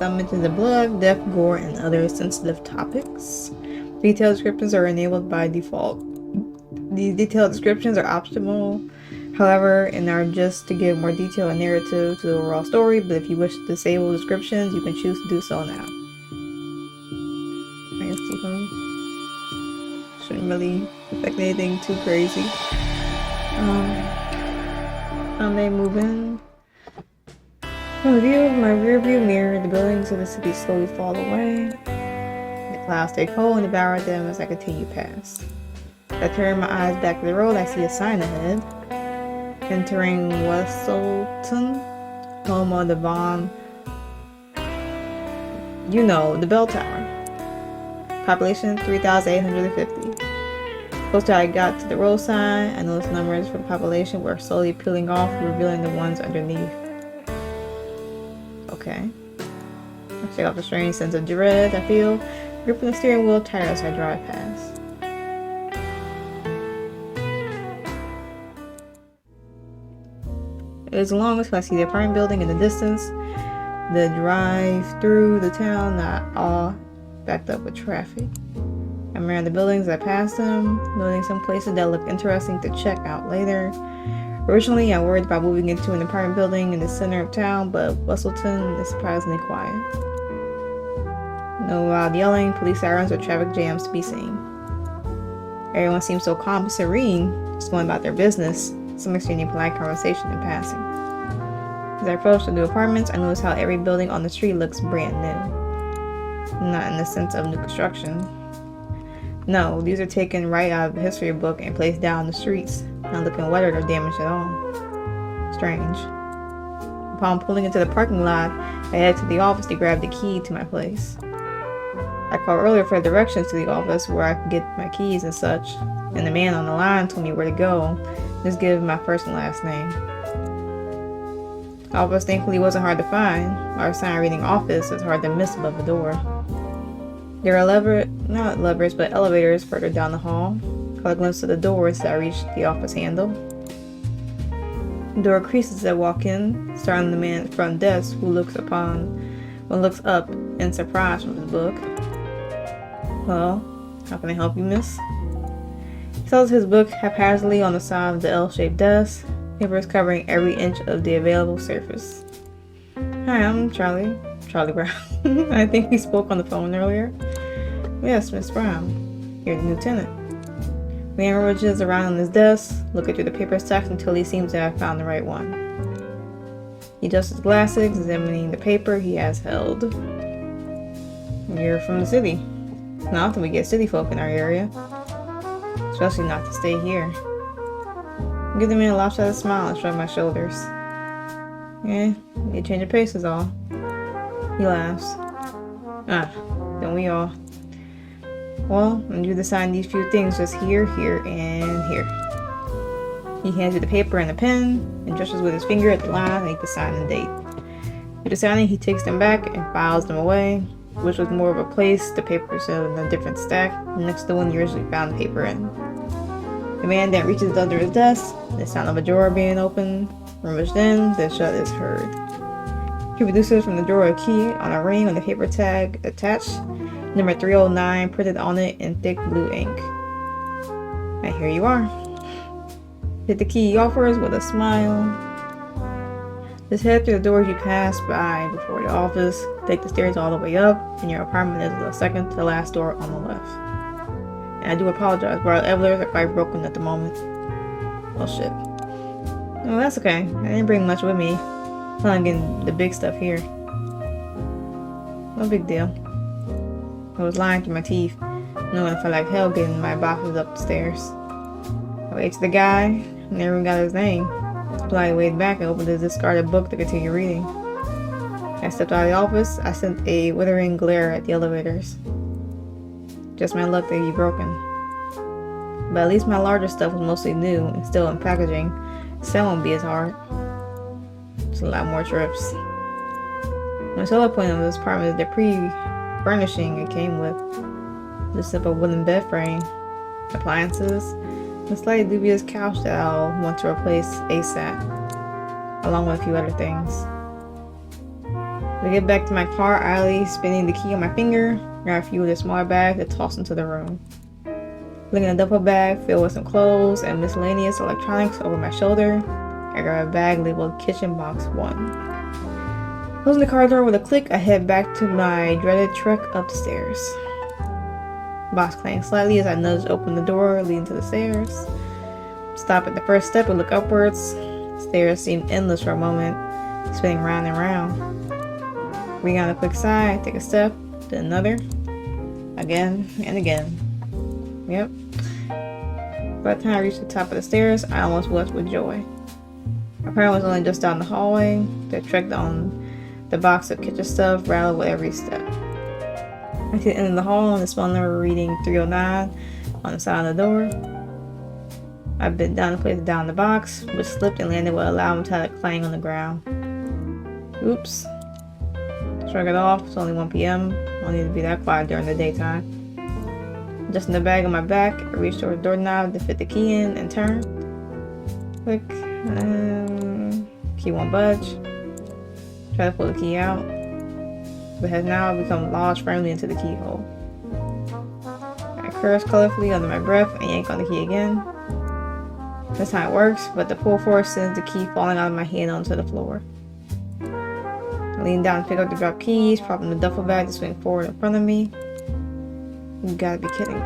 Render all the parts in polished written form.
Some mentions of blood, death, gore, and other sensitive topics. Detailed descriptions are enabled by default. These detailed descriptions are optional, however, and are just to give more detail and narrative to the overall story, but if you wish to disable descriptions, you can choose to do so now. I guess you shouldn't really affect anything too crazy. I may move in. From the view of my rearview mirror, the buildings of the city slowly fall away. The clouds take hold and devour them as I continue past. As I turn my eyes back to the road, I see a sign ahead. Entering Welsoton, home of the the bell tower. Population 3,850. Closer I got to the road sign, I noticed numbers for the population were slowly peeling off, revealing the ones underneath. Okay. I shake off a strange sense of dread I feel, gripping the steering wheel tighter as I drive past. It is long until I see the apartment building in the distance. The drive through the town, not all backed up with traffic. I'm around the buildings as I pass them, noting some places that look interesting to check out later. Originally, I worried about moving into an apartment building in the center of town, but Welsoton is surprisingly quiet. No loud yelling, police sirens, or traffic jams to be seen. Everyone seems so calm and serene, just going about their business, some exchanging polite conversation in passing. As I approach the new apartments, I notice how every building on the street looks brand new. Not in the sense of new construction. No, these are taken right out of a history book and placed down the streets, not looking weathered or damaged at all. Strange. Upon pulling into the parking lot, I head to the office to grab the key to my place. I called earlier for directions to the office where I could get my keys and such, and the man on the line told me where to go, just give my first and last name. The office thankfully wasn't hard to find. Our sign reading office is hard to miss above the door. There are not levers, but elevators further down the hall. I caught a glimpse of the doors as I reached the office handle. The door creases as I walk in, starting the man at the front desk who looks up in surprise from his book. Well, how can I help you, miss? He sells his book haphazardly on the side of the L-shaped desk, papers covering every inch of the available surface. Hi, I'm Charlie Brown. I think we spoke on the phone earlier. Yes, Miss Brown. You're the new tenant. Man rummaged around on his desk, looking through the paper stacks until he seems to have found the right one. He adjusts his glasses, examining the paper he has held. You're from the city. Not often we get city folk in our area. Especially not to stay here. I give the man a lopsided smile and shrug my shoulders. Yeah, need a change of pace is all. He laughs. Don't we all? Well, I'm due to sign these few things just here, here, and here. He hands you the paper and the pen, and gestures with his finger at the line and the sign and date. After signing, he takes them back and files them away, which was more of a place the papers in a different stack next to the one you originally found the paper in. The man then reaches under his desk, the sound of a drawer being opened, rummaged in, then shut is heard. He produces from the drawer a key on a ring with the paper tag attached, number 309 printed on it in thick blue ink. And here you are. Hit the key he offers with a smile. Just head through the doors you passed by before the office, take the stairs all the way up, and your apartment is the second to the last door on the left. And I do apologize, but our elevators are quite broken at the moment. Well, shit. Well, that's okay. I didn't bring much with me. I'm getting the big stuff here. No big deal. I was lying through my teeth, knowing I felt like hell getting my boxes up the stairs. I waved to the guy, and never even got his name. Politely waved back and opened his discarded book to continue reading. I stepped out of the office. I sent a withering glare at the elevators. Just my luck they'd be broken. But at least my larger stuff was mostly new and still in packaging, so it won't be as hard. Just a lot more trips. My solo point of this apartment is the pre-furnishing it came with. Just a simple wooden bed frame, appliances, and a slightly dubious couch that I'll want to replace ASAP, along with a few other things. I get back to my car, idly spinning the key on my finger, grab a few of the smaller bags and toss into the room. Looking at a duffel bag filled with some clothes and miscellaneous electronics over my shoulder, I grab a bag labeled Kitchen Box 1. Closing the car door with a click, I head back to my dreaded trek up the stairs. Box clangs slightly as I nudge open the door leading to the stairs. Stop at the first step and look upwards. The stairs seem endless for a moment, spinning round and round. Bring on a quick sigh, take a step, then another, again and again. Yep. By the time I reached the top of the stairs, I almost wept with joy. My parent was only just down the hallway. The trek on the box of kitchen stuff rattled with every step. I see the end of the hall and the small number reading 309 on the side of the door. I bent down to place it down the box, which slipped and landed with a loud metallic clang on the ground. Oops. Shrug it off. It's only 1 p.m. I don't need to be that quiet during the daytime. Just in the bag on my back, I reached over the doorknob to fit the key in and turn. Click. Key won't budge. Try to pull the key out, but has now become lodged firmly into the keyhole. I curse colorfully under my breath and yank on the key again. This time it works, but the pull force sends the key falling out of my hand onto the floor. I lean down to pick up the dropped keys, propping the duffel bag to swing forward in front of me. You gotta be kidding.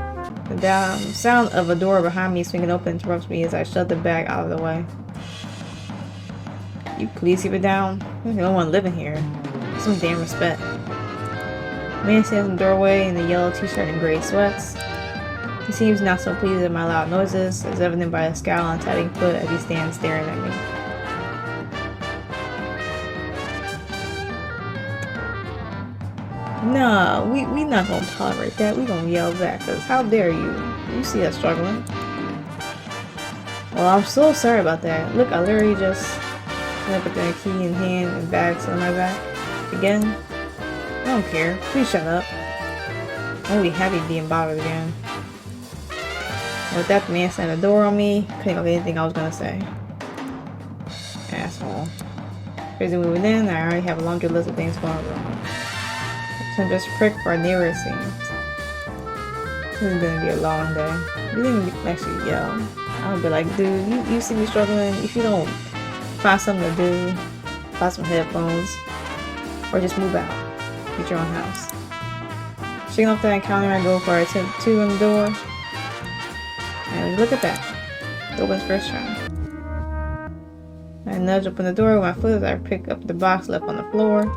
The sound of a door behind me swinging open interrupts me as I shove the bag out of the way. You please keep it down. There's no one living here. Some damn respect. Man stands in the doorway in a yellow t-shirt and gray sweats. He seems not so pleased at my loud noises, as evident by a scowl on tapping foot as he stands staring at me. Nah, we not gonna tolerate that. We gonna yell back, cause how dare you? You see us struggling. Well, I'm so sorry about that. Look, I literally just went with the key in hand and bags on my back. Again? I don't care. Please shut up. I'm gonna be happy being bothered again. With that, the man slammed the door on me. Couldn't think of anything I was gonna say. Asshole. Crazy moving in, I already have a laundry list of things going wrong. So I'm just prick for a neighbor, it seems. This is gonna be a long day. You didn't actually yell. I would be like, dude, you see me struggling? If you don't find something to do, buy some headphones, or just move out. Get your own house. Shaking off that encounter, I go for attempt 2 on the door. And look at that. It opens first try. I nudge open the door with my foot as I pick up the box left on the floor.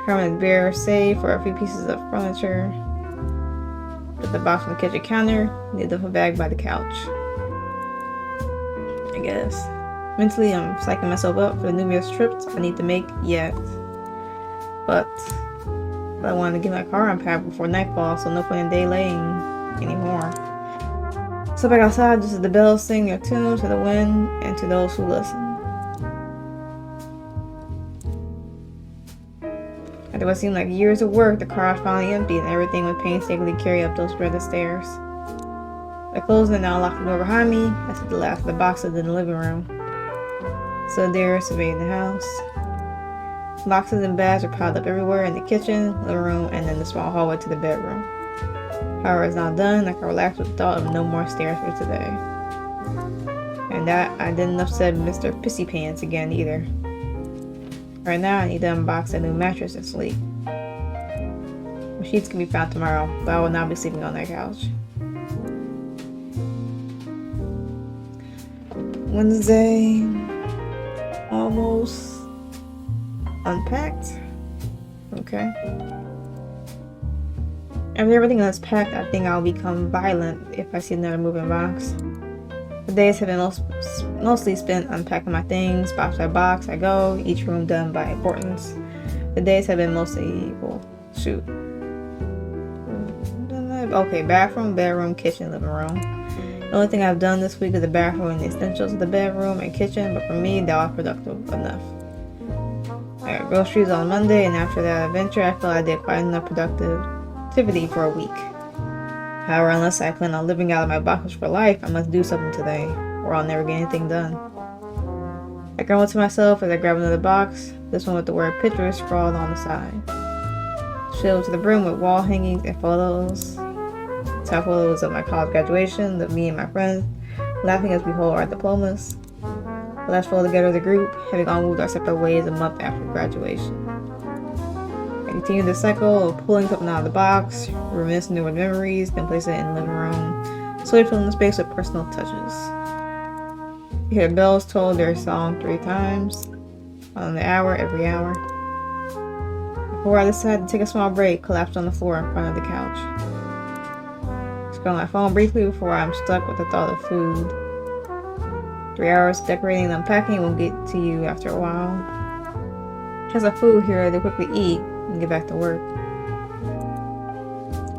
Carmen bare save for a few pieces of furniture. Put the box on the kitchen counter, the duffel bag by the couch. I guess. Mentally, I'm psyching myself up for the numerous trips I need to make yet. But I wanted to get my car unpacked before nightfall, so no point in delaying anymore. So back outside, just as the bells sing their tune to the wind and to those who listen. After what seemed like years of work, the car was finally empty and everything was painstakingly carried up those dreaded stairs. I closed and now locked the door behind me. I set the last of the boxes in the living room. So there, surveying the house. Boxes and bags are piled up everywhere in the kitchen, living room, and then the small hallway to the bedroom. However, it's not done. I can relax with the thought of no more stairs for today. And that I didn't upset Mr. Pissy Pants again either. Right now, I need to unbox a new mattress and sleep. The sheets can be found tomorrow, but I will not be sleeping on that couch. Wednesday, almost unpacked. Okay. After everything is packed, I think I'll become violent if I see another moving box. The days have been mostly spent unpacking my things, box by box. I go, each room done by importance. The days have been mostly, well, shoot. Okay, bathroom, bedroom, kitchen, living room. The only thing I've done this week is the bathroom and the essentials of the bedroom and kitchen, but for me, that was productive enough. I got groceries on Monday, and after that adventure, I feel I did quite enough productivity for a week. However, unless I plan on living out of my boxes for life, I must do something today, or I'll never get anything done. I grumbled to myself as I grabbed another box, this one with the word pictures scrawled on the side. Filled to the brim with wall hangings and photos. Top photos of my college graduation, of me and my friends, laughing as we hold our diplomas. The last photo together as a group, having all moved our separate ways a month after graduation. I continued the cycle of pulling something out of the box, reminiscing over memories, then placing it in the living room, slowly filling the space with personal touches. You hear bells toll their song 3 times, on the hour, every hour. Before I decided to take a small break, collapsed on the floor in front of the couch. Scroll my phone briefly before I'm stuck with the thought of food. 3 hours decorating and unpacking will get to you after a while. Has a food here to quickly eat and get back to work.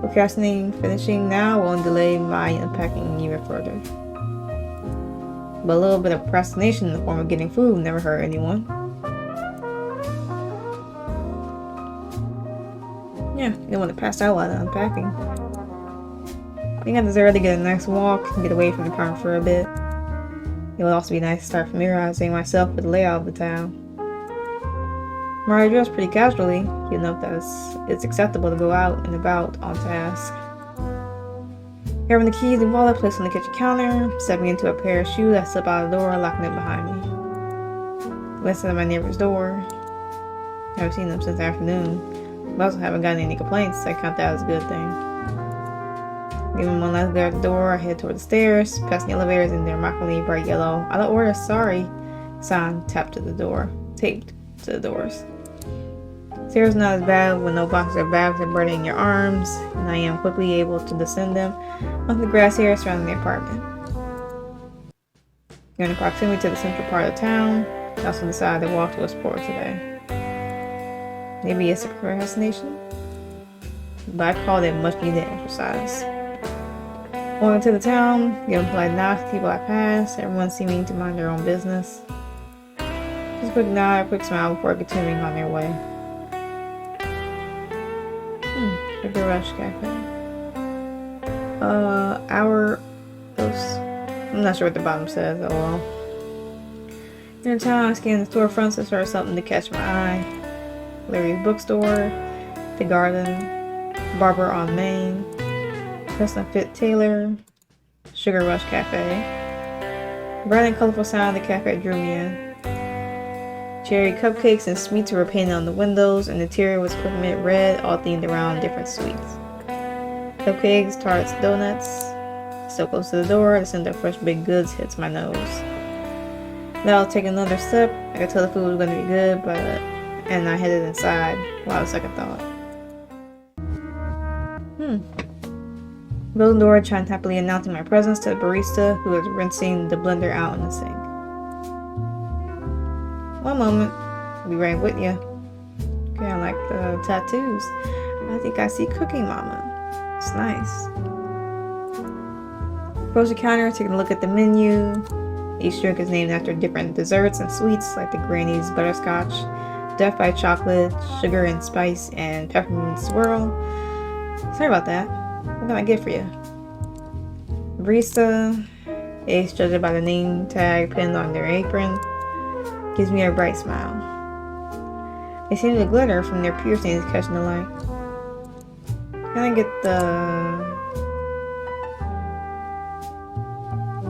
Procrastinating finishing now won't delay my unpacking even further. But a little bit of procrastination in the form of getting food never hurt anyone. Yeah, you don't want to pass out while unpacking. I think I deserve to get a nice walk and get away from the apartment for a bit. It would also be nice to start familiarizing myself with the layout of the town. Where I dress pretty casually, you know that it's acceptable to go out and about on task. Grabbing the keys and wallet placed on the kitchen counter, stepping into a pair of shoes, I slip out of the door, locking it behind me. West side of my neighbor's door. I haven't seen them since the afternoon. But I also haven't gotten any complaints, so I count that as a good thing. Giving one last glare at the door, I head toward the stairs, past the elevators in their mockingly bright yellow "Out of order, sorry" sign taped to the doors. Stairs not as bad when no boxes or bags are burning in your arms, and I am quickly able to descend them onto the grass area surrounding the apartment. You're in proximity to the central part of town. I also decided to walk to a sport today. Maybe it's a procrastination, but I called it much needed exercise. Walking to the town, giving polite nods to people I pass, everyone seeming to mind their own business. Just a quick nod, a quick smile before continuing on their way. Sugar Rush Cafe. I'm not sure what the bottom says, oh well. In town, I scanned the storefronts and saw something to catch my eye. Larry's Bookstore, The Garden, Barber on Main, Custom Fit Tailor, Sugar Rush Cafe. The bright and colorful sound of the cafe drew me in. Cherry cupcakes and sweets were painted on the windows, and the interior was peppermint red, all themed around different sweets. Cupcakes, tarts, donuts. So close to the door, the scent of fresh baked goods hits my nose. Now I'll take another sip. I could tell the food was going to be good, and I headed inside without a second thought. Building door, chimed happily announcing my presence to the barista who was rinsing the blender out in the sink. One moment, I'll be right with you. Okay, I like the tattoos. I think I see Cooking Mama. It's nice. Approach the counter, taking a look at the menu. Each drink is named after different desserts and sweets, like the Granny's Butterscotch, Death by Chocolate, Sugar and Spice, and Peppermint Swirl. Sorry about that. What can I get for you? Barista, Ace, judged by the name tag pinned on their apron, gives me a bright smile. They seem to glitter from their piercings catching the light. Can I get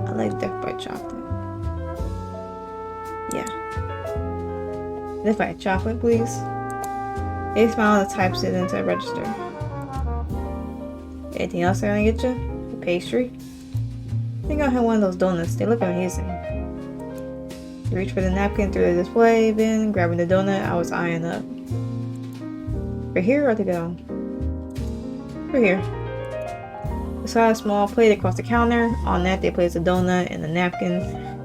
I like Death by Chocolate. Yeah. Death by Chocolate, please. Ace smiles and types it into a register. Anything else I can get you? A pastry? I think I'll have one of those donuts. They look amazing. You reach for the napkin through the display bin, grabbing the donut I was eyeing up. We're here or to go? We're here. Beside a small plate across the counter, on that they place a donut and a napkin,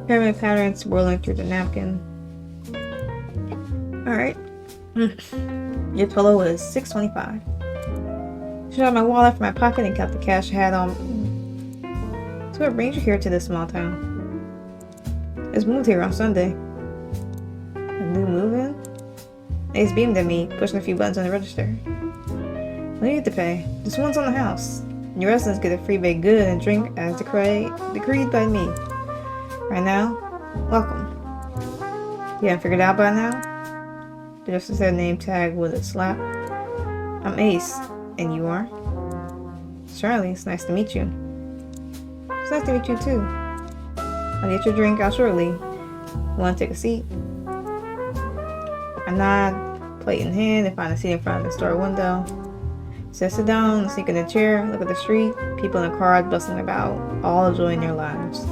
pyramid pattern swirling through the napkin. Alright. Your total is $6.25. I shot my wallet from my pocket and kept the cash I had on me. So what brings you here to this small town? I just moved here on Sunday. A new move-in? Ace beamed at me, pushing a few buttons on the register. No need to pay. Just one's on the house. Your residents get a free baked good and drink as decreed by me. Right now, welcome. You haven't figured it out by now? Did just say name tag with a slap. I'm Ace, and you are? Charlie, it's nice to meet you. It's nice to meet you too. I'll get your drink out shortly. You want to take a seat? I nod, plate in hand, and find a seat in front of the store window. So I sit down, sneak in a chair, look at the street, people in the cars bustling about, all enjoying their lives.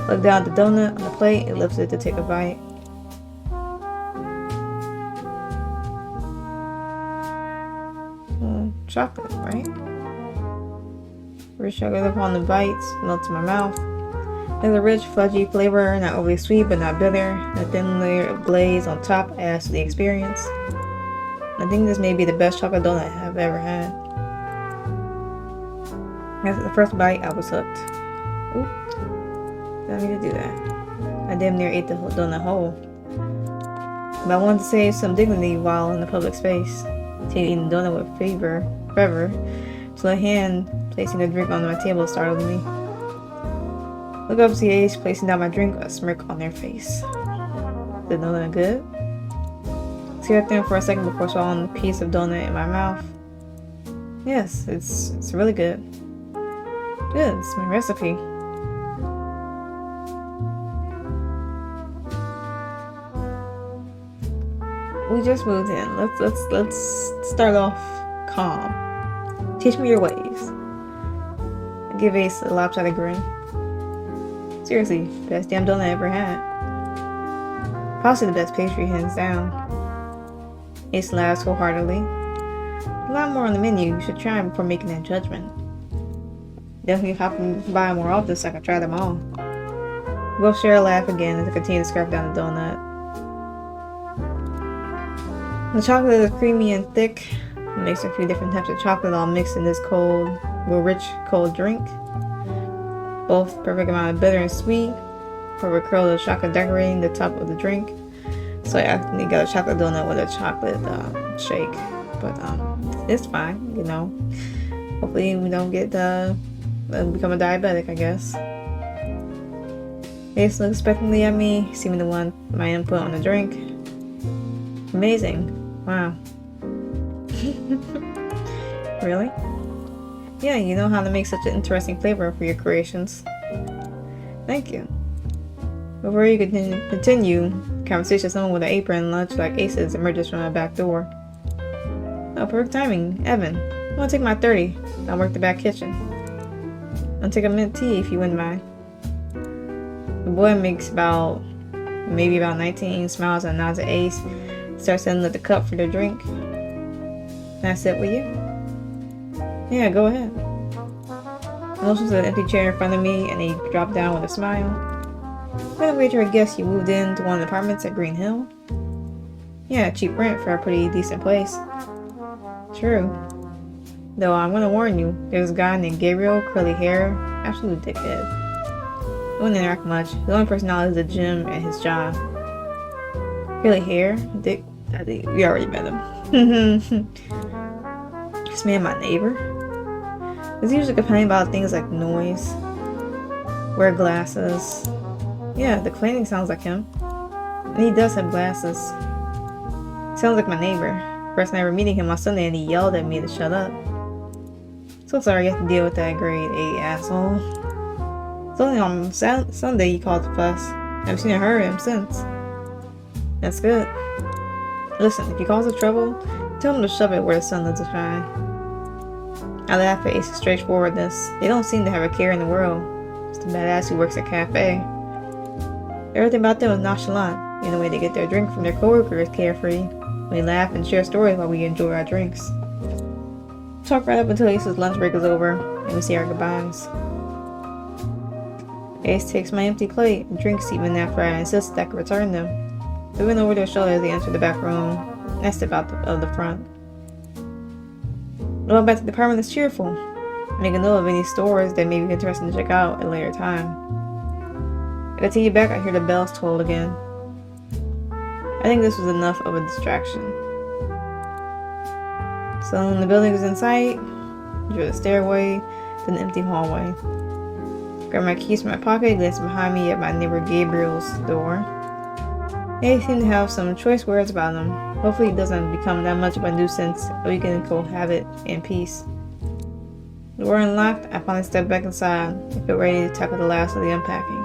Look down at the donut on the plate and lifts it to take a bite. Chocolate, right? Rich chocolate upon the bites, melts in my mouth. There's a rich, fudgy flavor, not overly sweet but not bitter. A thin layer of glaze on top adds to the experience. I think this may be the best chocolate donut I've ever had. After the first bite, I was hooked. Oop. Didn't mean to do that. I damn near ate the whole donut whole. But I wanted to save some dignity while in the public space. Eating the donut with fervor, so a hand placing the drink on my table startled me. Look up to the Ace placing down my drink, a smirk on their face. The donut good? Stared at them for a second before swallowing a piece of donut in my mouth. Yes, it's really good. Good, it's my recipe. We just moved in. Let's start off calm. Teach me your ways. I give Ace a lopsided grin. Seriously, best damn donut I ever had. Possibly the best pastry, hands down. Ace laughs wholeheartedly. A lot more on the menu. You should try before making that judgment. Definitely hopping by more often so I can try them all. We both share a laugh again as I continue to scrape down the donut. The chocolate is creamy and thick. It makes a few different types of chocolate all mixed in this rich cold drink. Both perfect amount of bitter and sweet. Perfect curl of chocolate decorating the top of the drink. So I actually got a chocolate donut with a chocolate shake. But it's fine, you know. Hopefully we don't get become a diabetic, I guess. Ace looks expectantly at me, seeming to want my input on the drink. Amazing. Wow. Really? Yeah, you know how to make such an interesting flavor for your creations. Thank you. Before you continue conversation, someone with an apron and lunch like Ace's emerges from my back door. Oh, perfect timing. Evan, I want to take my 30. I'll work the back kitchen. I'll take a mint tea if you wouldn't mind. The boy makes maybe about 19, smiles and nods at Ace. Starts sending at the cup for their drink. Can I sit with you? Yeah, go ahead. I motioned to the empty chair in front of me and he dropped down with a smile. By the way, I guess you moved into one of the apartments at Green Hill? Yeah, cheap rent for a pretty decent place. True. Though I'm gonna warn you, there's a guy named Gabriel, curly hair, absolute dickhead. We wouldn't interact much. The only personality is the gym and his job. Curly hair, dick. I think we already met him. This man, my neighbor. Does he usually complain about things like noise? Wear glasses. Yeah, the cleaning sounds like him. And he does have glasses. Sounds like my neighbor. First night ever meeting him on Sunday and he yelled at me to shut up. So sorry you have to deal with that grade 8 asshole. It's only on Sunday he called to fuss. I've seen or heard him since. That's good. Listen, if he calls trouble, tell him to shove it where the sun doesn't shine. I laugh at Ace's straightforwardness. They don't seem to have a care in the world. Just a badass who works at a cafe. Everything about them is nonchalant. In the way they get their drink from their coworkers is carefree. We laugh and share stories while we enjoy our drinks. Talk right up until Ace's lunch break is over and we say our goodbyes. Ace takes my empty plate and drinks even after I insist that I can return them. They went over their shoulders as they entered the back room, and I step out of the front. Going back to the department is cheerful. Make a note of any stores that may be interesting to check out at a later time. I continue back, I hear the bells toll again. I think this was enough of a distraction. So when the building was in sight, I drew the stairway to an empty hallway. Grabbed my keys from my pocket, glanced behind me at my neighbor Gabriel's door. They seem to have some choice words about him. Hopefully he doesn't become that much of a nuisance, or we can cohabit in peace. The door unlocked, I finally stepped back inside and felt ready to tackle the last of the unpacking.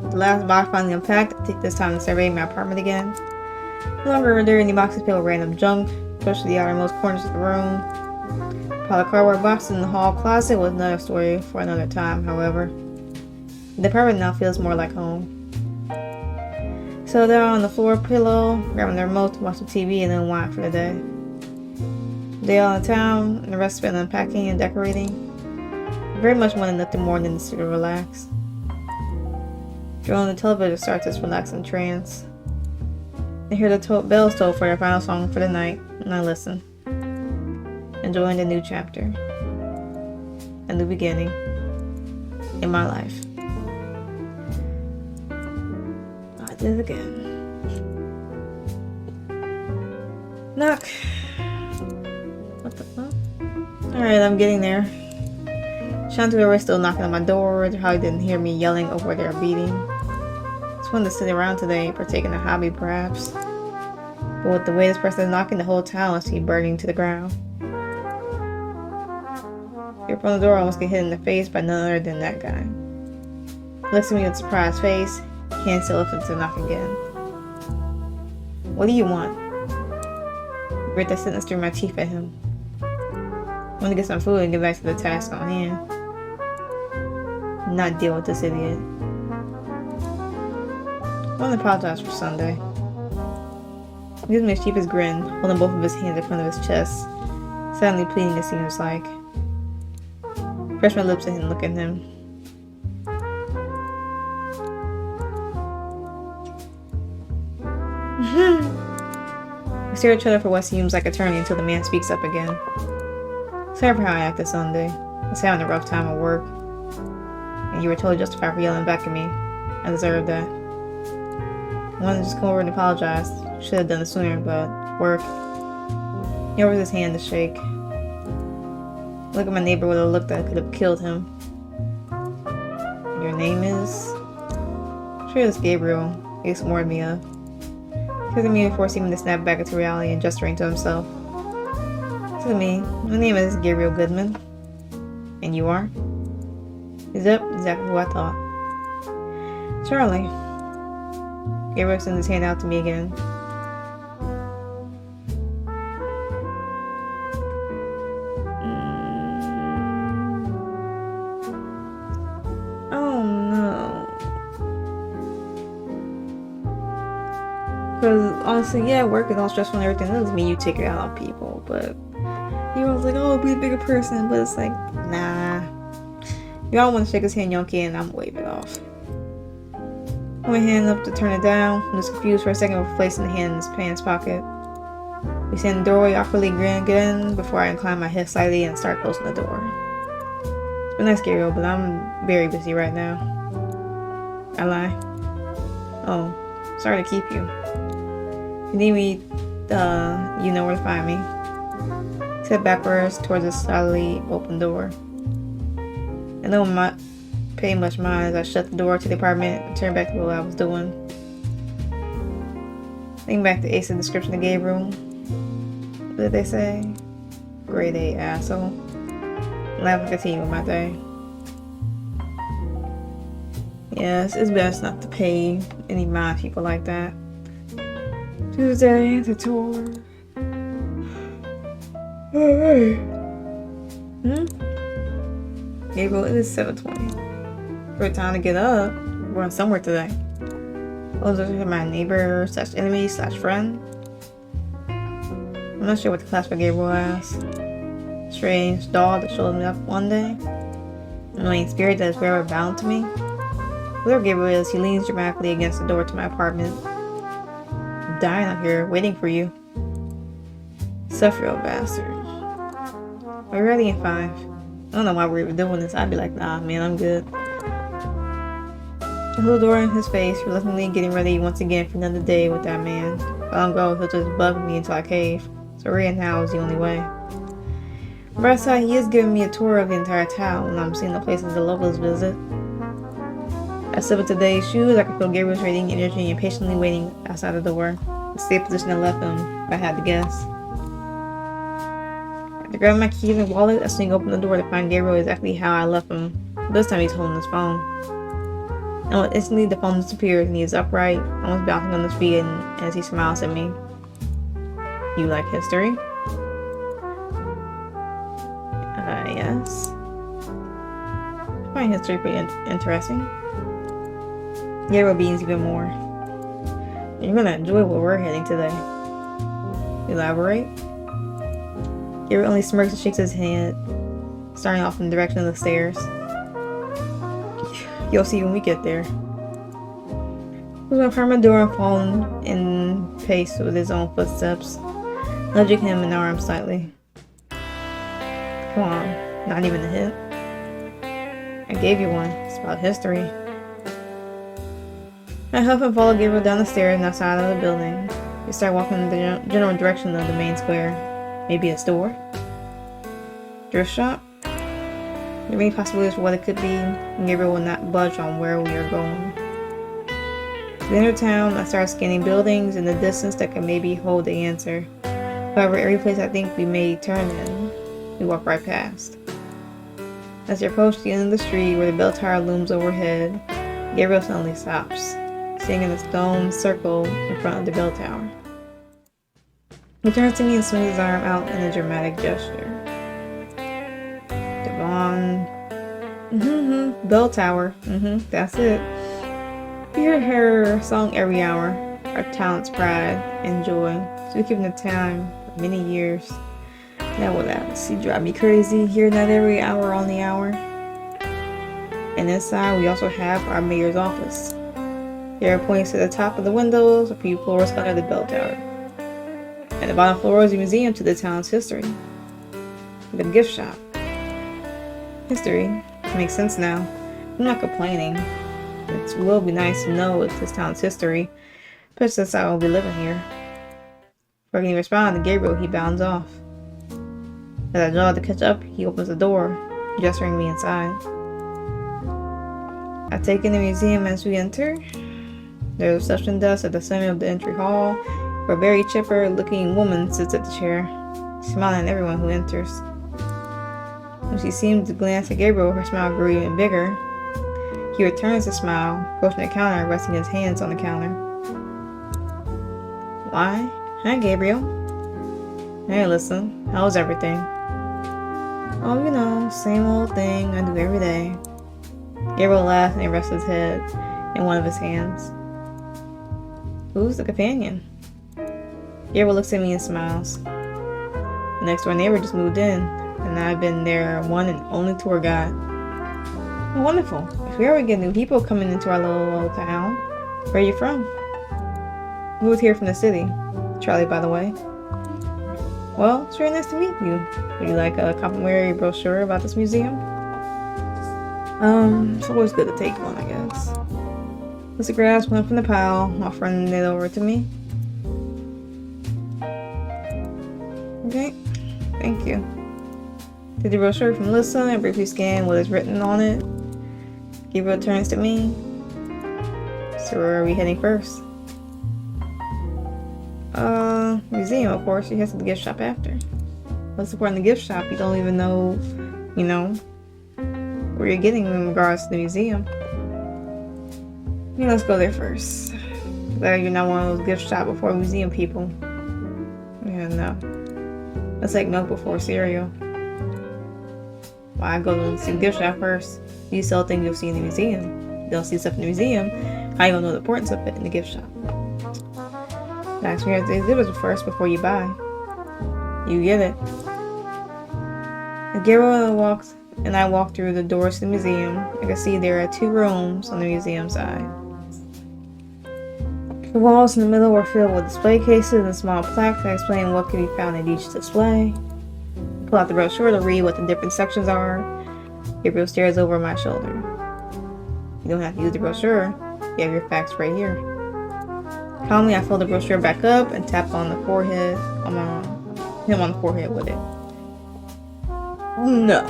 With the last box finally unpacked, I take this time to survey my apartment again. No longer are there any boxes filled with random junk, pushed to the outermost corners of the room. A pile of cardboard boxes in the hall closet was another story for another time, however. The apartment now feels more like home. So they're on the floor pillow, grabbing their remote to watch the TV and then wind for the day. Day all in town, and the rest spent unpacking and decorating. I very much wanted nothing more than to sit and relax. Drawing the television starts this relaxing trance. I hear the bells toll for their final song for the night, and I listen. Enjoying the new chapter. A new beginning. In my life. I did it again. Knock. What the fuck? Alright, I'm getting there. Shantu was still knocking on my door. They probably didn't hear me yelling over their beating. Just wanted to sit around today, partaking in a hobby perhaps. But with the way this person is knocking, the whole town will see burning to the ground. Here from the door, I almost get hit in the face by none other than that guy. He looks at me with a surprised face. Can't tell if it's a knock again. What do you want? I grit that sentence through my teeth at him. I want to get some food and get back to the task on hand. Not deal with this idiot. I want to apologize for Sunday. He gives me a sheepish grin, holding both of his hands in front of his chest. Silently pleading, it seems like. I press my lips at him and look at him. We stare at each other for what seems like eternity until the man speaks up again. Sorry for how I acted Sunday. I was having a rough time at work. And you were totally justified for yelling back at me. I deserved that. I wanted to just come over and apologize. Should have done it sooner, but work. He offers his hand to shake. Look at my neighbor with a look that could have killed him. Your name is? I'm sure it's Gabriel. He ignored me up. Kissing me before seeming to snap back into reality and gesturing to himself. To me, my name is Gabriel Goodman. And you are? Yep, exactly who I thought. Charlie. Gabriel extends his hand out to me again. Oh no. Because honestly, yeah, work is all stressful and everything. That doesn't mean you take it out on people, but he was like, oh, be a bigger person, but it's like, nah. Y'all want to shake his hand, Yonky, and I'm wave it off. Put my hand up to turn it down. I'm just confused for a second before placing the hand in his pants pocket. We stand in the doorway, awkwardly grin again before I incline my head slightly and start closing the door. It's been nice, Gabriel, but I'm very busy right now. I lie. Oh, sorry to keep you. If you need me, you know where to find me. Step backwards towards the slightly open door. I don't pay much mind as I shut the door to the apartment and turn back to what I was doing. Thinking back to Ace's description of Gabriel. What did they say? Grade A asshole. Laugh and continue with my day. Yes, it's best not to pay any mind people like that. Tuesday, the tour. Hey. Gabriel, it is 7:20. Great time to get up. We're going somewhere today. Those are my neighbor / enemy / friend. I'm not sure what to classify Gabriel as. Strange doll that showed me up one day. Annoying spirit that is forever bound to me. Whoever Gabriel is, he leans dramatically against the door to my apartment. I'm dying out here, waiting for you. Suffer, old bastard. We're ready in 5. I don't know why we're even doing this. I'd be like, nah, man, I'm good. I hold the door in his face, reluctantly getting ready once again for another day with that man. If I don't go, he'll just bug me until I cave. so reading now is the only way. But outside, he is giving me a tour of the entire town, and I'm seeing the places the locals visit. I slip into today's shoes. I can feel Gabriel's radiating energy and patiently waiting outside the door. The same position I left him, if I had to guess. After grabbing my keys and wallet, I swing open the door to find Gabriel exactly how I left him. This time he's holding his phone. And instantly the phone disappears and he is upright, almost bouncing on his feet, and as he smiles at me. You like history? Yes. I find history pretty interesting. Gabriel beams even more. You're gonna enjoy where we're heading today. Elaborate? Gabriel only smirks and shakes his head, starting off in the direction of the stairs. You'll see when we get there. He's gonna find my door and fall in pace with his own footsteps, nudging him in the arm slightly. Come on, not even a hint. I gave you one. It's about history. I huff and follow Gabriel down the stairs and outside of the building. We start walking in the general direction of the main square. Maybe a store? Thrift shop? There are many possibilities for what it could be, and Gabriel will not budge on where we are going. To enter town, I start scanning buildings in the distance that can maybe hold the answer. However, every place I think we may turn in, we walk right past. As we approach the end of the street where the bell tower looms overhead, Gabriel suddenly stops, standing in a stone circle in front of the bell tower. He turns to me and swings his arm out in a dramatic gesture. Devon. Bell tower. That's it. We hear her song every hour, our talent's pride and joy. So we keep the time for many years. That will obviously drive me crazy, hearing that every hour on the hour. And inside we also have our mayor's office. There are points to the top of the windows, a few floors under the bell tower. And the bottom floor is a museum to the town's history. The gift shop. History. Makes sense now. I'm not complaining. It will be nice to know it's this town's history, but since I will be living here. Before I can respond to Gabriel, he bounds off. As I draw to catch up, he opens the door, gesturing me inside. I take in the museum as we enter. There's a reception desk at the center of the entry hall, where a very chipper looking woman sits at the chair, smiling at everyone who enters. When she seemed to glance at Gabriel, her smile grew even bigger. He returns the smile, approaching the counter and resting his hands on the counter. Why? Hi, Gabriel. Hey, listen. How's everything? Oh, you know, same old thing I do every day. Gabriel laughs and rests his head in one of his hands. Who's the companion? Gabriel looks at me and smiles. The next door neighbor just moved in, and I've been their one and only tour guide. Oh, wonderful. If we ever get new people coming into our little town, where are you from? Moved here from the city. Charlie, by the way. Well, it's very nice to meet you. Would you like a complimentary brochure about this museum? It's always good to take one, I guess. Let's grab one from the pile, offering it over to me. Okay, thank you. Take the brochure from Lissa and briefly scan what is written on it. Gabriel turns to me. So where are we heading first? Museum, of course. She has to the gift shop after. What's the point in the gift shop? You don't even know, where you're getting in regards to the museum. Let's go there first. Glad you're not one of those gift shop before museum people. Yeah, no. Let's take milk before cereal. Why go to the gift shop first? You sell things you'll see in the museum. You don't see stuff in the museum. How you gonna know the importance of it in the gift shop? Experience the exhibits first before you buy. You get it. As Gabriel walks and I walk through the doors to the museum, I can see there are 2 rooms on the museum side. The walls in the middle were filled with display cases and small plaques that explain what can be found in each display. Pull out the brochure to read what the different sections are. Gabriel stares over my shoulder. You don't have to use the brochure. You have your facts right here. Calmly, I fold the brochure back up and tap on the forehead on my arm. him on the forehead with it. No.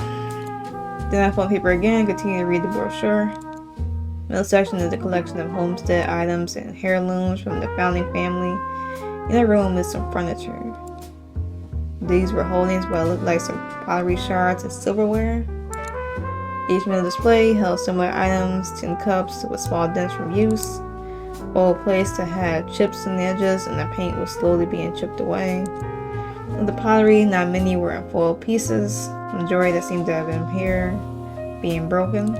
Then I fold the paper again, continue to read the brochure. Middle section is a collection of homestead items and heirlooms from the founding family. In a room is some furniture. These were holdings what looked like some pottery shards and silverware. Each middle display held similar items, tin cups with small dents from use, old plates that had chips in the edges and the paint was slowly being chipped away. Of the pottery, not many were in full pieces, the majority that seemed to have been here being broken.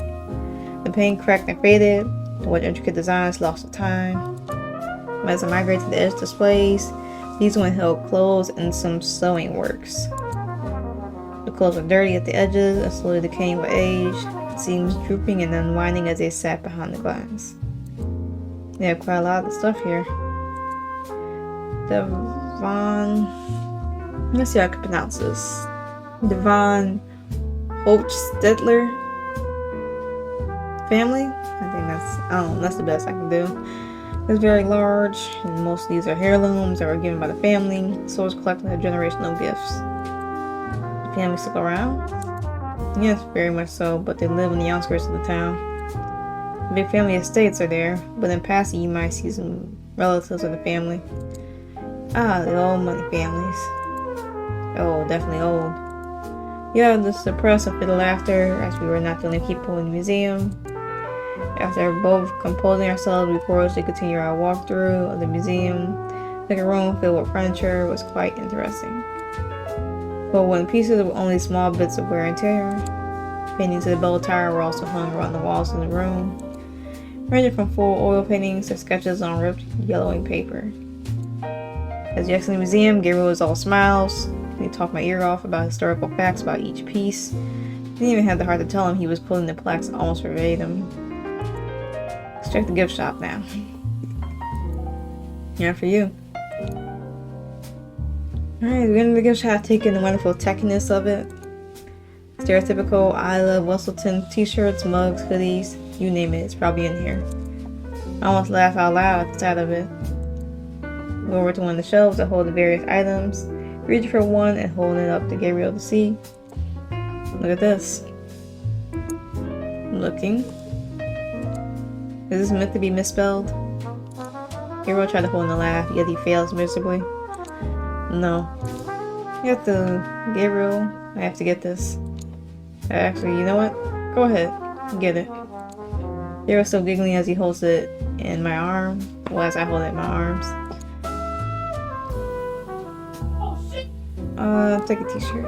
The paint cracked and faded, what intricate designs lost to time. As I migrated to the edge displays, these ones held clothes and some sewing works. The clothes were dirty at the edges and slowly decaying with age, seams drooping and unwinding as they sat behind the glass. They have quite a lot of stuff here. Let's see how I can pronounce this. Devon Hochstetler family? I think that's the best I can do. It's very large, and most of these are heirlooms that were given by the family, so it's collecting their generational gifts. The family still around? Yes, very much so, but they live in the outskirts of the town. Big family estates are there, but in passing you might see some relatives of the family. Ah, the old money families. Oh, definitely old. Yeah, the suppressed a bit of laughter as we were not the only people in the museum. After both composing ourselves, we poised to continue our walkthrough of the museum. Like a room filled with furniture was quite interesting. But when pieces were only small bits of wear and tear, paintings of the bell tower were also hung around the walls in the room, ranging from full oil paintings to sketches on ripped yellowing paper. As we exited the museum, Gabriel was all smiles. He talked my ear off about historical facts about each piece. Didn't even have the heart to tell him he was pulling the plaques almost verbatim. Let's check the gift shop now. Yeah, for you. Alright, we're into the gift shop, taking the wonderful techiness of it. Stereotypical I Love Welsoton t-shirts, mugs, hoodies, you name it, it's probably in here. I almost laughed out loud at the sight of it. Go over to one of the shelves that hold the various items, reaching for one and holding it up to Gabriel to see. Look at this. Looking. Is this meant to be misspelled? Gabriel tried to hold in a laugh, yet he fails miserably. No. You have to, Gabriel, I have to get this. Actually, you know what? Go ahead, get it. Gabriel's still giggling as he holds it in my arm, well, as I hold it in my arms. Take a t-shirt.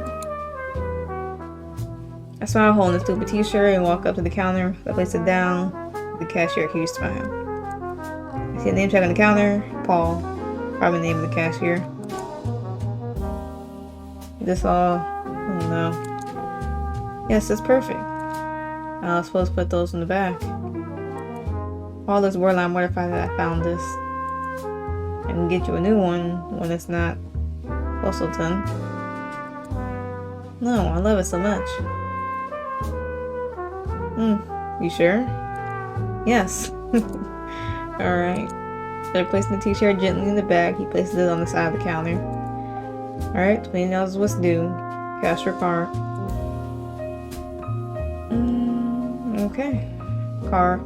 I smile holding the stupid t-shirt and walk up to the counter. I place it down. The cashier accused smile. I see a name tag on the counter. Paul. Probably the name of the cashier. This all? Oh no. Yes, that's perfect. I was supposed to put those in the back. Paul is borderline mortified that I found this. I can get you a new one when it's not Welsoton. No, I love it so much. You sure? Yes. Alright. After placing the t-shirt gently in the bag, he places it on the side of the counter. Alright, $20 is what's due. Cash your card. Okay. Card.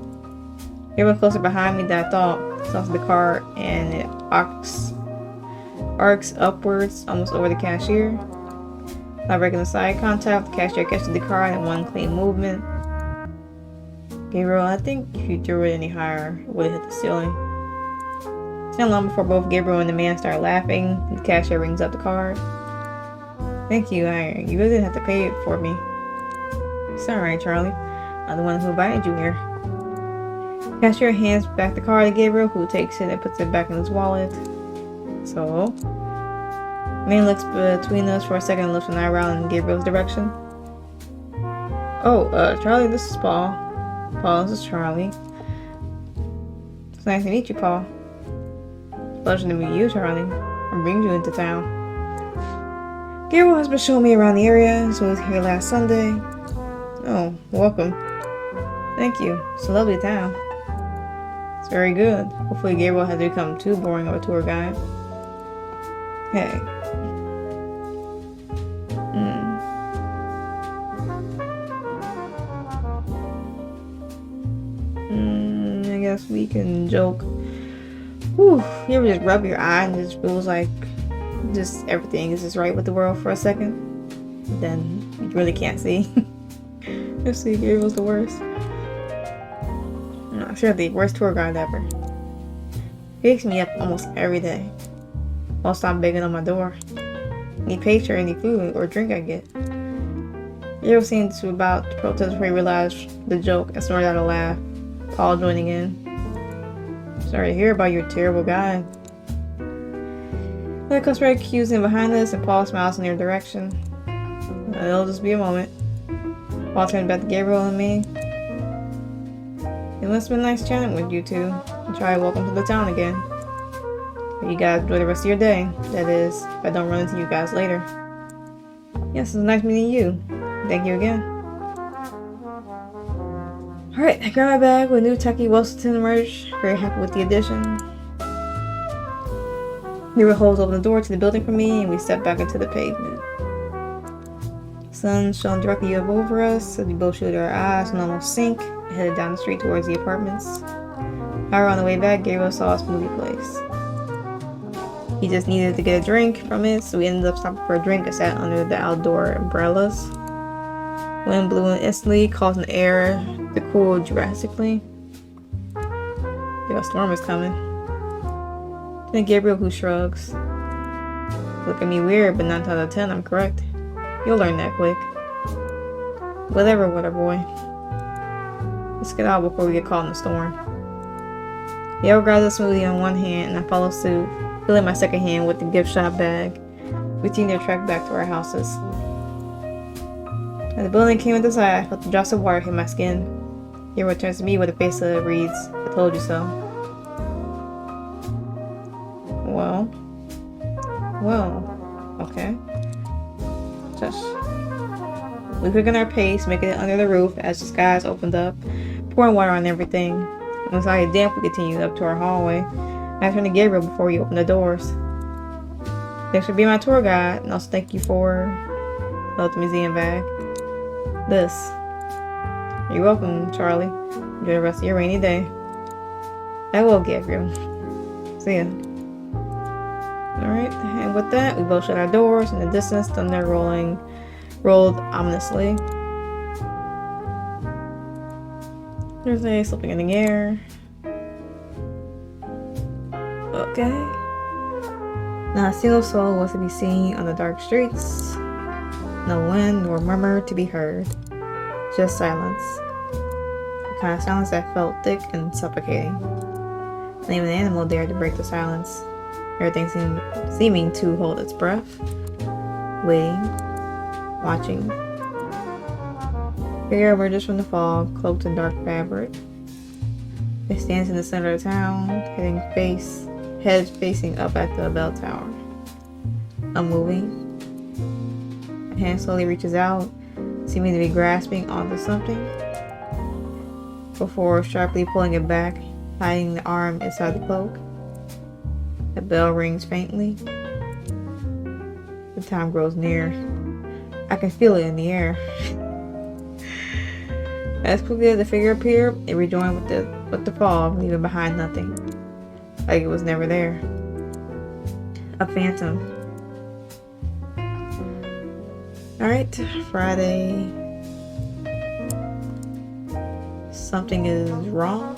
You're a little closer behind me than I thought. Stops the card and it arcs upwards almost over the cashier. Without breaking the side contact, the cashier catches the card in one clean movement. Gabriel, I think if you threw it any higher, it would have hit the ceiling. It's not long before both Gabriel and the man start laughing. The cashier rings up the card. Thank you, you really didn't have to pay it for me. It's alright, Charlie. I'm the one who invited you here. The cashier hands back the card to Gabriel, who takes it and puts it back in his wallet. So, the man looks between us for a second and lifts an eyebrow in Gabriel's direction. Oh, Charlie, this is Paul. Paul, this is Charlie. It's nice to meet you, Paul. It's a pleasure to meet you, Charlie. I bring you into town. Gabriel has been showing me around the area, so he was here last Sunday. Oh, welcome. Thank you. It's a lovely town. It's very good. Hopefully Gabriel hasn't become too boring of a tour guide. Hey. last week and joke. Whew, you ever just rub your eye and it just feels like just everything is just right with the world for a second? Then you really can't see. Let's see, Gabriel's the worst. No, sure, the worst tour guide ever. He wakes me up almost every day while I'm begging on my door. Any picture, any food or drink I get. Gabriel seems to about to protest before he realized the joke and snorted out a laugh, Paul joining in. Sorry to hear about your terrible guide. The customer cues in behind us and Paul smiles in their direction. It'll just be a moment. Paul turns back to Gabriel and me. It must have been nice chatting with you two. And try welcome to the town again. You guys enjoy the rest of your day. That is, if I don't run into you guys later. Yes, it's nice meeting you. Thank you again. Alright, I grabbed my bag with new techie Welsoton merch. Very happy with the addition. Gabriel holds open the door to the building for me and we step back into the pavement. Sun shone directly up over us as we both shielded our eyes and almost sink and headed down the street towards the apartments. However, on the way back, Gabriel saw a smoothie place. He just needed to get a drink from it, so we ended up stopping for a drink and sat under the outdoor umbrellas. Wind blew in instantly, causing the air to cool drastically. A storm is coming. Then Gabriel, who shrugs. Look at me weird, but 9 out of 10, I'm correct. You'll learn that quick. Whatever, boy. Let's get out before we get caught in the storm. Gabriel grabs a smoothie on one hand, and I follow suit, filling my second hand with the gift shop bag. We continue to trek back to our houses. As the building came into sight, I felt the drops of water hit my skin. Gabriel turns to me with a face that reads, I told you so. Well, okay. Shush. We quickened our pace, making it under the roof as the skies opened up, pouring water on everything. When it started damp, we continued up to our hallway. I turned to Gabriel before he opened the doors. Thanks for being my tour guide, and also thank you for the museum bag. This. You're welcome, Charlie. Enjoy the rest of your rainy day. I will, Gabriel. See ya. Alright, and with that, we both shut our doors. In the distance, thunder rolled ominously. There's a slipping in the air. Okay. Not a single soul was to be seen on the dark streets. No wind nor murmur to be heard. Just silence. The kind of silence that felt thick and suffocating. Not even an animal dared to break the silence. Everything seeming to hold its breath. Waiting. Watching. Figure emerges from the fog, cloaked in dark fabric. It stands in the center of the town, head facing up at the bell tower. Unmoving. A hand slowly reaches out, seeming to be grasping onto something, before sharply pulling it back, hiding the arm inside the cloak. The bell rings faintly. The time grows near. I can feel it in the air. As quickly as the figure appeared, it rejoined with the fog, leaving behind nothing. Like it was never there. A phantom. Alright, Friday. Something is wrong.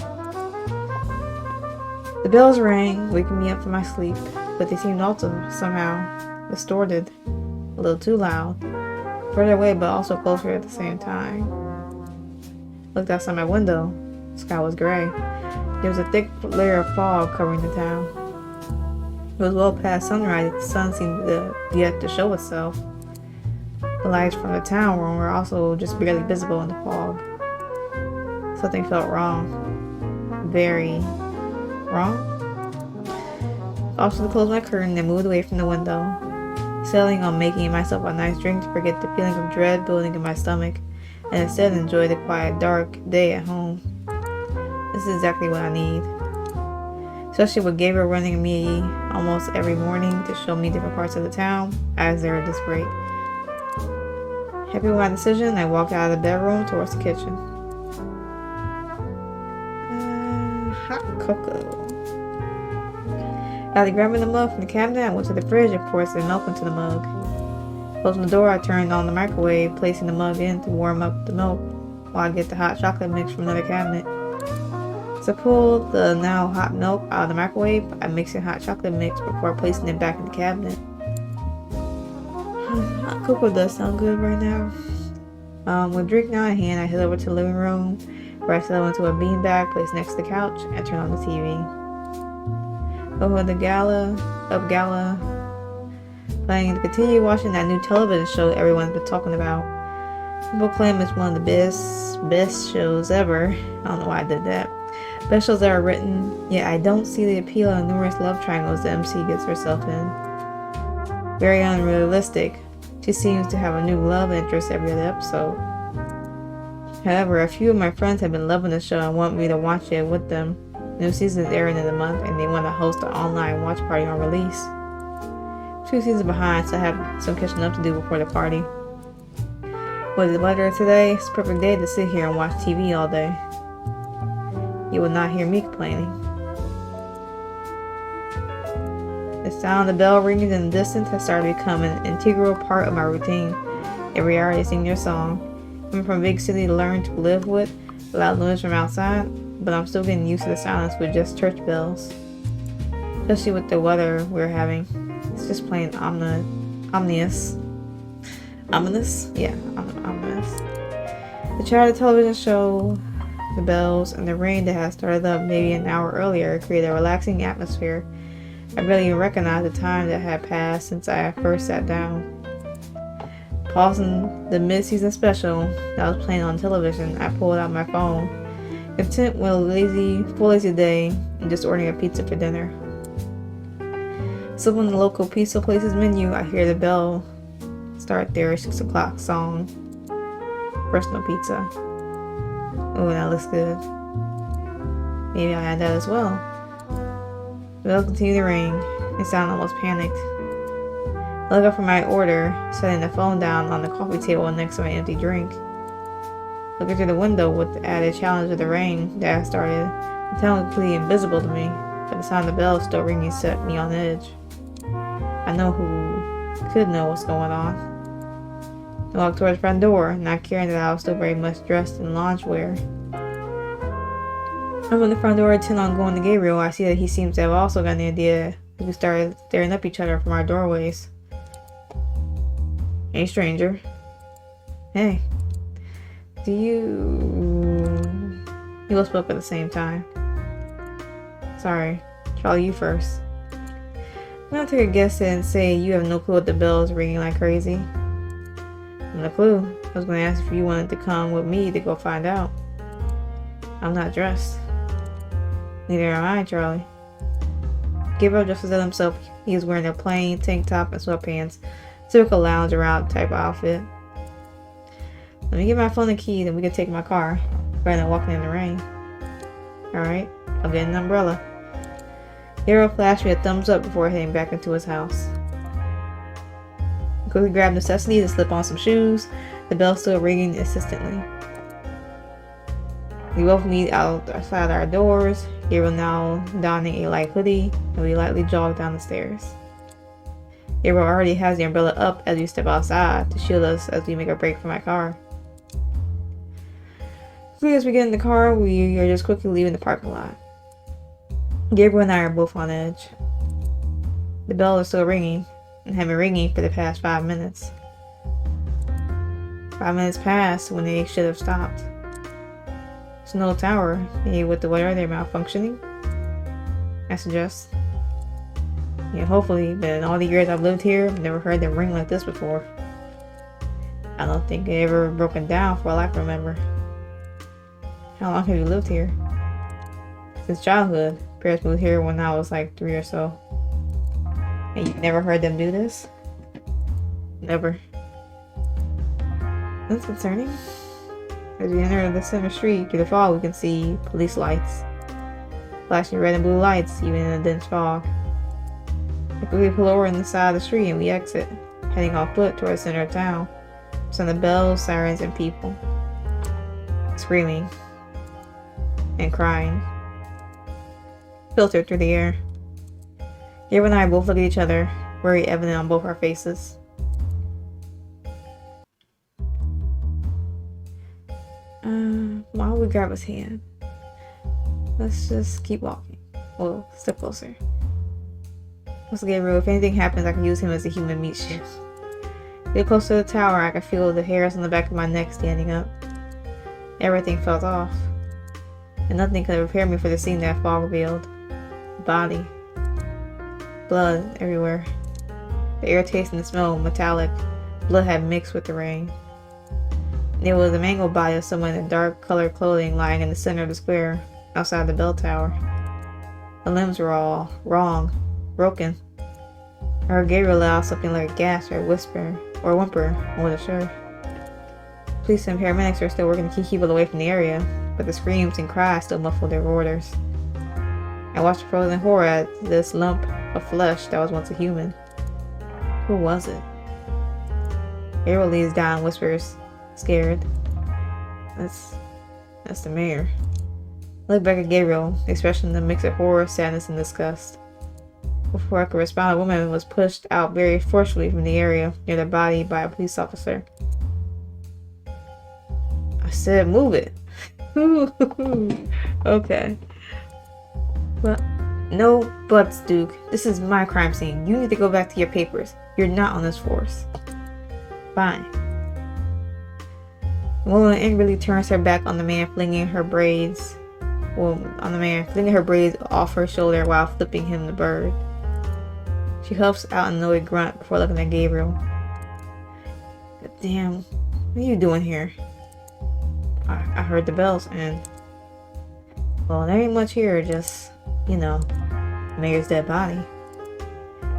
The bells rang, waking me up from my sleep, but they seemed also somehow distorted, a little too loud, further away but also closer at the same time. Looked outside my window. The sky was gray. There was a thick layer of fog covering the town. It was well past sunrise, the sun seemed yet to show itself. The lights from the town were also just barely visible in the fog. Something felt wrong. Very wrong. I also closed my curtain and moved away from the window, settling on making myself a nice drink to forget the feeling of dread building in my stomach, and instead enjoy the quiet, dark day at home. This is exactly what I need. Especially with Gabriel running me almost every morning to show me different parts of the town as there at this break. Happy with my decision, I walked out of the bedroom towards the kitchen. cocoa. After grabbing the mug from the cabinet, I went to the fridge and poured some milk into the mug. Closing the door, I turned on the microwave, placing the mug in to warm up the milk while I get the hot chocolate mix from another cabinet. So I pulled the now hot milk out of the microwave. I mixed the hot chocolate mix before placing it back in the cabinet. Hot cocoa does sound good right now. With drink now in hand, I head over to the living room where I settle into a beanbag placed next to the couch and turn on the TV. Over the gala, playing to continue watching that new television show everyone's been talking about. People claim it's one of the best shows ever. I don't know why I did that. Best shows ever written, yet I don't see the appeal of the numerous love triangles the MC gets herself in. Very unrealistic. She seems to have a new love interest every other episode. However, a few of my friends have been loving the show and want me to watch it with them. New season is airing in a month and they want to host an online watch party on release. 2 seasons behind, so I have some catching up to do before the party. With the weather today, it's a perfect day to sit here and watch TV all day. You will not hear me complaining. The sound of the bell ringing in the distance has started to become an integral part of my routine. Every hour they sing their song. I'm from a big city to learn to live with loud noise from outside, but I'm still getting used to the silence with just church bells. Especially with the weather we're having. It's just plain ominous. Ominous? Yeah, ominous. The chatter of the television show, the bells, and the rain that had started up maybe an hour earlier created a relaxing atmosphere. I barely even recognized the time that had passed since I first sat down. Pausing the mid-season special that was playing on television, I pulled out my phone, content with a full lazy day, and just ordering a pizza for dinner. So on the local pizza place's menu, I hear the bell start their 6 o'clock song. Personal pizza. Oh, that looks good. Maybe I'll add that as well. The bell continued to ring. It sounded almost panicked. I look up for my order, setting the phone down on the coffee table next to my empty drink. Looking through the window with the added challenge of the rain that had started, the town was completely invisible to me, but the sound of the bell still ringing set me on edge. I know who could know what's going on. I walked towards the front door, not caring that I was still very much dressed in loungewear. I'm on the front door, intend on going to Gabriel. I see that he seems to have also got an idea. We started staring up each other from our doorways. Hey, stranger. Hey. You both spoke at the same time. Sorry. Charlie, you first. I'm gonna take a guess and say you have no clue what the bell is ringing like crazy. No clue. I was gonna ask if you wanted to come with me to go find out. I'm not dressed. Neither am I, Charlie. Gabriel dresses as himself. He is wearing a plain tank top and sweatpants. Typical lounge around type of outfit. Let me get my phone and key, then we can take my car. Rather than walking in the rain. Alright, I'll get an umbrella. Gabriel flashed me a thumbs up before heading back into his house. I quickly grabbed necessities and slip on some shoes, the bell still ringing insistently. We both meet outside our doors, Gabriel now donning a light hoodie, and we lightly jog down the stairs. Gabriel already has the umbrella up as we step outside to shield us as we make a break for my car. As we get in the car, we are just quickly leaving the parking lot. Gabriel and I are both on edge. The bell is still ringing, and have been ringing for the past 5 minutes. 5 minutes passed when they should have stopped. Snow Tower, maybe with the weather they're malfunctioning? I suggest. Yeah, hopefully, but in all the years I've lived here, I've never heard them ring like this before. I don't think they ever broken down for all I can remember. How long have you lived here? Since childhood. Parents moved here when I was like 3 or so. And you never heard them do this? Never. That's concerning. As we enter the center street through the fog, we can see police lights. Flashing red and blue lights, even in the dense fog. We quickly pull over on the side of the street and we exit, heading on foot towards the center of town. Sound of bells, sirens, and people. Screaming. And crying. filtered through the air. Gabriel and I both look at each other, worry evident on both our faces. Why would we grab his hand? Let's just keep walking. Well, step closer. What's Gabriel? If anything happens, I can use him as a human meat shield. Get close to the tower, I can feel the hairs on the back of my neck standing up. Everything felt off. And nothing could prepare me for the scene that fall revealed. Body. Blood everywhere. The air taste and the smell metallic. Blood had mixed with the rain. There was a mangled body of someone in dark colored clothing lying in the center of the square, outside the bell tower. The limbs were all wrong, broken. I heard Gabriel let out something like a gasp or a whisper, or a whimper, I wasn't sure. Police and paramedics were still working to keep people away from the area, but the screams and cries still muffled their orders. I watched with frozen horror at this lump of flesh that was once a human. Who was it? Gabriel leans down and whispers, scared. That's the mayor. I look back at Gabriel, expressing the mix of horror, sadness, and disgust. Before I could respond, a woman was pushed out very forcefully from the area near the body by a police officer. I said, move it. Okay. But no buts, Duke. This is my crime scene. You need to go back to your papers. You're not on this force. Fine. The woman angrily turns her back on the man, flinging her braids off her shoulder while flipping him the bird. She huffs out an annoyed grunt before looking at Gabriel. God damn, what are you doing here? I heard the bells and... Well, there ain't much here, just, you know, Mayor's dead body.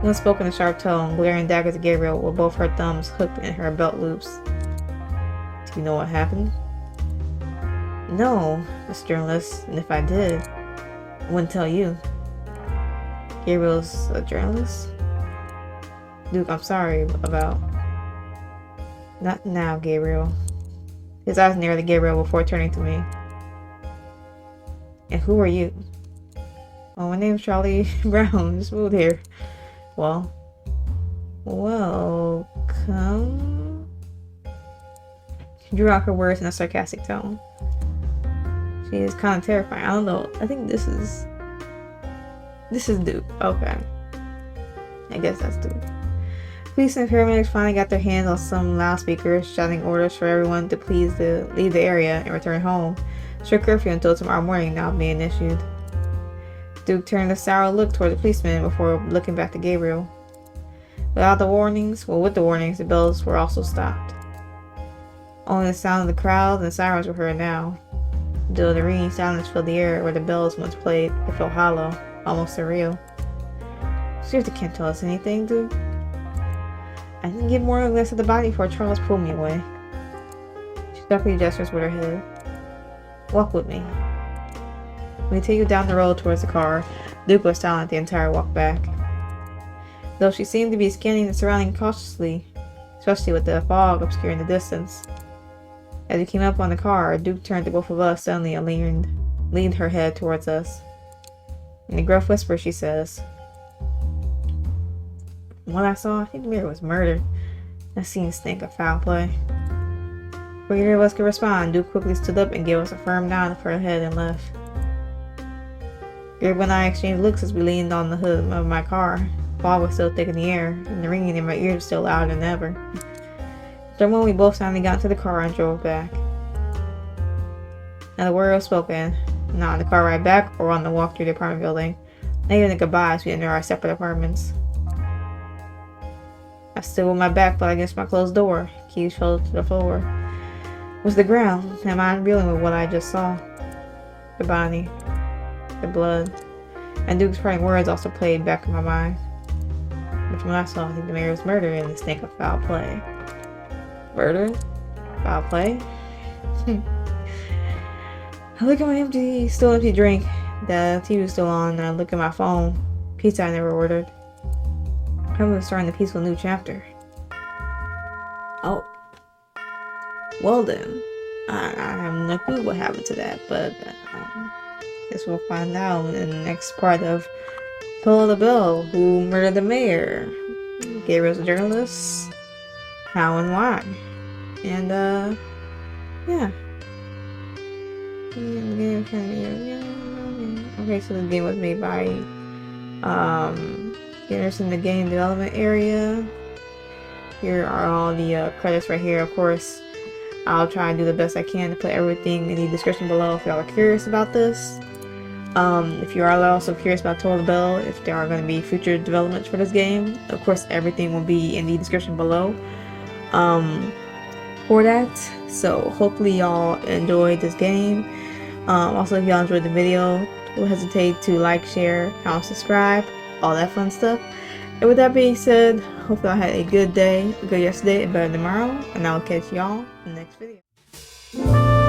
One spoke in a sharp tone, glaring daggers at Gabriel with both her thumbs hooked in her belt loops. Do you know what happened? No, Mr. Journalist, and if I did, I wouldn't tell you. Gabriel's a journalist? Duke, I'm sorry about... Not now, Gabriel. His eyes narrowed to Gabriel before turning to me. And who are you? Well, my name's Charlie Brown. Just moved here. Well, welcome. She drew out her words in a sarcastic tone. She is kind of terrifying. I don't know. I think this is Duke. Okay. I guess that's Duke. Police and paramedics finally got their hands on some loudspeakers, shouting orders for everyone to please leave the area and return home. Strict curfew until tomorrow morning now being issued. Duke turned a sour look toward the policeman before looking back to Gabriel. With the warnings, the bells were also stopped. Only the sound of the crowd and sirens were heard now. Though the ringing silence filled the air where the bells once played, it felt hollow, almost surreal. Seriously, can't tell us anything, Duke? I didn't get more than a glance at the body before Charles pulled me away. She sharply gestures with her head. Walk with me. We take you down the road towards the car. Duke was silent the entire walk back. Though she seemed to be scanning the surroundings cautiously, especially with the fog obscuring the distance. As we came up on the car, Duke turned to both of us suddenly and leaned her head towards us. In a gruff whisper, she says, "From what I saw, I think the mayor was murdered. That scene stank of foul play." Before either of us could respond, Duke quickly stood up and gave us a firm nod of her head and left. Gabriel and I exchanged looks as we leaned on the hood of my car. Fog was still thick in the air, and the ringing in my ears was still louder than ever. After when we both finally got into the car and drove back. Not a word was spoken, not on the car ride back or on the walk through the apartment building. Not even a goodbye as we entered our separate apartments. I stood with my back flat against my closed door. Keys fell to the floor. It was the ground, and my mind reeling with what I just saw. The body. The blood. And Duke's parting words also played back in my mind. But from what I saw, I think the mayor was murdered in the stink of foul play. Murder? Foul play? I look at my still empty drink. The TV was still on, and I look at my phone. Pizza I never ordered. I was starting the peaceful new chapter. Oh. Well then. I have no clue what happened to that, but Guess we'll find out in the next part of Pull the Bell. Who murdered the mayor? Gabriel's a journalist. How and why? And yeah. Okay, so the game was made by in the game development area. Here are all the credits right here. Of course, I'll try and do the best I can to put everything in the description below if y'all are curious about this. If you are also curious about Toll the Bell, if there are going to be future developments for this game, of course everything will be in the description below for that. So hopefully y'all enjoyed this game. Also, if y'all enjoyed the video, don't hesitate to like, share, comment, subscribe, all that fun stuff. And with that being said, hope y'all had a good day, a good yesterday, and better tomorrow, and I'll catch y'all in the next video.